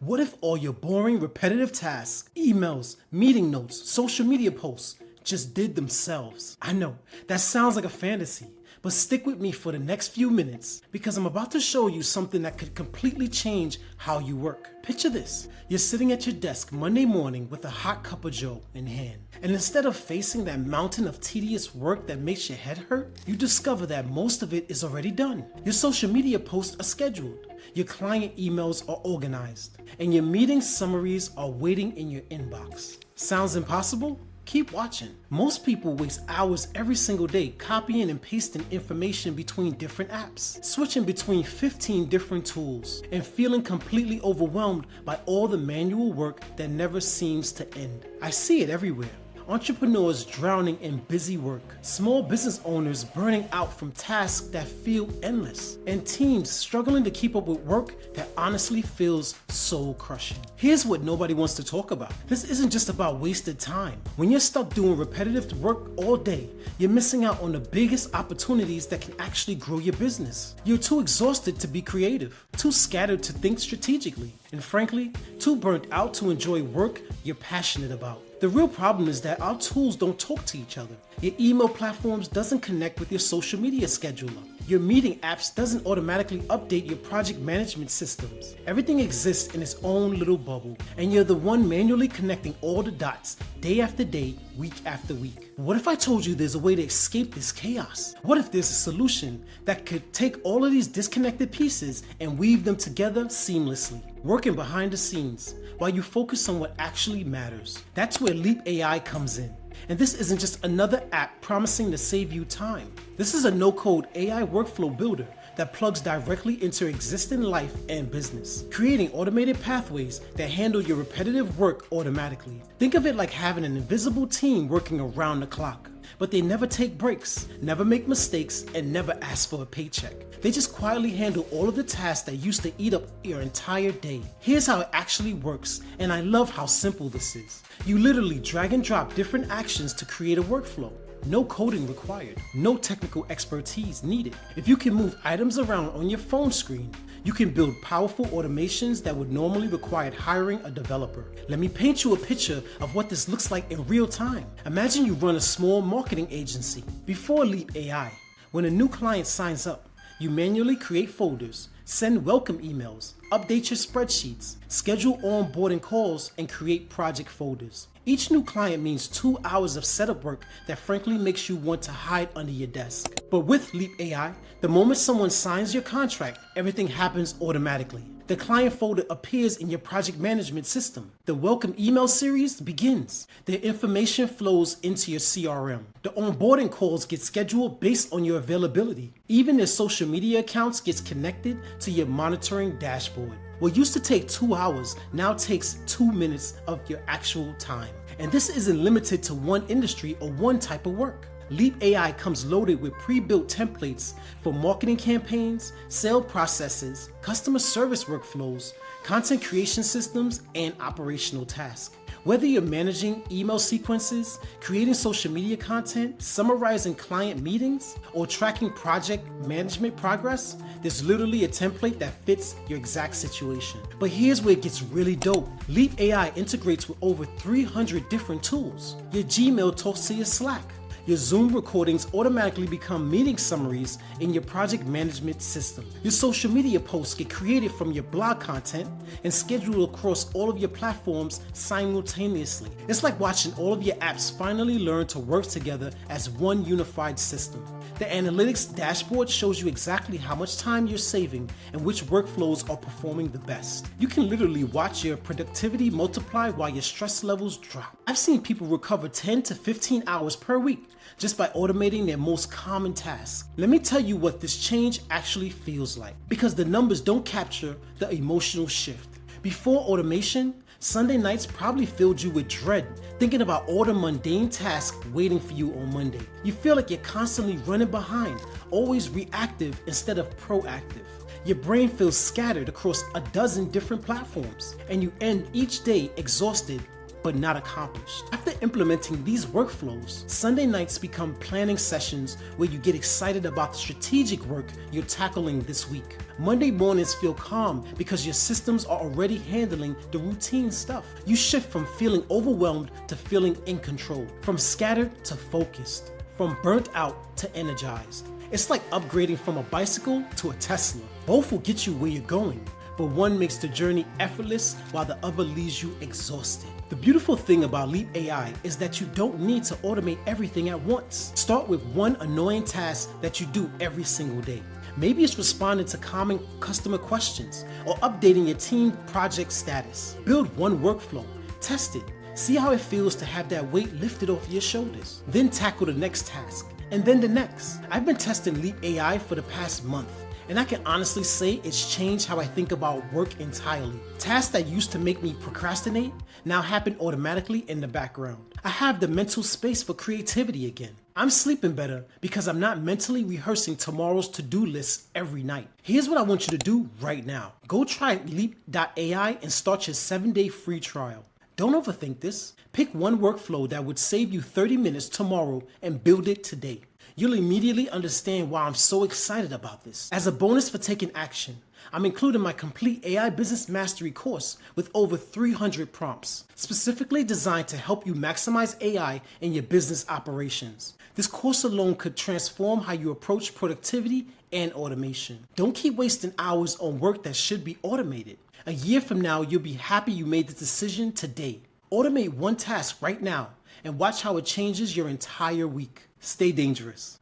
What if all your boring, repetitive tasks, emails, meeting notes, social media posts just did themselves? I know, that sounds like a fantasy, but stick with me for the next few minutes because I'm about to show you something that could completely change how you work. Picture this. You're sitting at your desk Monday morning with a hot cup of joe in hand. And instead of facing that mountain of tedious work that makes your head hurt, you discover that most of it is already done. Your social media posts are scheduled, your client emails are organized, and your meeting summaries are waiting in your inbox. Sounds impossible? Keep watching. Most people waste hours every single day copying and pasting information between different apps, switching between 15 different tools, and feeling completely overwhelmed by all the manual work that never seems to end. I see it everywhere. Entrepreneurs drowning in busy work, small business owners burning out from tasks that feel endless, and teams struggling to keep up with work that honestly feels soul-crushing. Here's what nobody wants to talk about. This isn't just about wasted time. When you're stuck doing repetitive work all day, you're missing out on the biggest opportunities that can actually grow your business. You're too exhausted to be creative, too scattered to think strategically, and frankly, too burnt out to enjoy work you're passionate about. The real problem is that our tools don't talk to each other. Your email platforms doesn't connect with your social media scheduler. Your meeting apps doesn't automatically update your project management systems. Everything exists in its own little bubble, and you're the one manually connecting all the dots day after day, week after week. What if I told you there's a way to escape this chaos? What if there's a solution that could take all of these disconnected pieces and weave them together seamlessly, working behind the scenes while you focus on what actually matters? That's where Leap AI comes in. And this isn't just another app promising to save you time. This is a no-code AI workflow builder that plugs directly into existing life and business, creating automated pathways that handle your repetitive work automatically. Think of it like having an invisible team working around the clock, but they never take breaks, never make mistakes, and never ask for a paycheck. They just quietly handle all of the tasks that used to eat up your entire day. Here's how it actually works, and I love how simple this is. You literally drag and drop different actions to create a workflow. No coding required, no technical expertise needed. If you can move items around on your phone screen, you can build powerful automations that would normally require hiring a developer. Let me paint you a picture of what this looks like in real time. Imagine you run a small marketing agency. Before Leap AI, when a new client signs up, you manually create folders, send welcome emails, update your spreadsheets, schedule onboarding calls, and create project folders. Each new client means 2 hours of setup work that frankly makes you want to hide under your desk. But with Leap AI, the moment someone signs your contract, everything happens automatically. The client folder appears in your project management system. The welcome email series begins. Their information flows into your CRM. The onboarding calls get scheduled based on your availability. Even their social media accounts gets connected to your monitoring dashboard. What used to take 2 hours now takes 2 minutes of your actual time. And this isn't limited to one industry or one type of work. Leap AI comes loaded with pre-built templates for marketing campaigns, sale processes, customer service workflows, content creation systems, and operational tasks. Whether you're managing email sequences, creating social media content, summarizing client meetings, or tracking project management progress, there's literally a template that fits your exact situation. But here's where it gets really dope. Leap AI integrates with over 300 different tools. Your Gmail talks to your Slack. Your Zoom recordings automatically become meeting summaries in your project management system. Your social media posts get created from your blog content and scheduled across all of your platforms simultaneously. It's like watching all of your apps finally learn to work together as one unified system. The analytics dashboard shows you exactly how much time you're saving and which workflows are performing the best. You can literally watch your productivity multiply while your stress levels drop. I've seen people recover 10 to 15 hours per week just by automating their most common tasks. Let me tell you what this change actually feels like, because the numbers don't capture the emotional shift. Before automation, Sunday nights probably filled you with dread, thinking about all the mundane tasks waiting for you on Monday. You feel like you're constantly running behind, always reactive instead of proactive. Your brain feels scattered across a dozen different platforms, and you end each day exhausted but not accomplished. After implementing these workflows, Sunday nights become planning sessions where you get excited about the strategic work you're tackling this week. Monday mornings feel calm because your systems are already handling the routine stuff. You shift from feeling overwhelmed to feeling in control, from scattered to focused, from burnt out to energized. It's like upgrading from a bicycle to a Tesla. Both will get you where you're going, but one makes the journey effortless while the other leaves you exhausted. The beautiful thing about Leap AI is that you don't need to automate everything at once. Start with one annoying task that you do every single day. Maybe it's responding to common customer questions or updating your team project status. Build one workflow, test it, see how it feels to have that weight lifted off your shoulders. Then tackle the next task, and then the next. I've been testing Leap AI for the past month, and I can honestly say it's changed how I think about work entirely. Tasks that used to make me procrastinate now happen automatically in the background. I have the mental space for creativity again. I'm sleeping better because I'm not mentally rehearsing tomorrow's to-do list every night. Here's what I want you to do right now. Go try Leap.ai and start your 7-day free trial. Don't overthink this. Pick one workflow that would save you 30 minutes tomorrow and build it today. You'll immediately understand why I'm so excited about this. As a bonus for taking action, I'm including my complete AI Business Mastery course with over 300 prompts, specifically designed to help you maximize AI in your business operations. This course alone could transform how you approach productivity and automation. Don't keep wasting hours on work that should be automated. A year from now, you'll be happy you made the decision today. Automate one task right now and watch how it changes your entire week. Stay dangerous.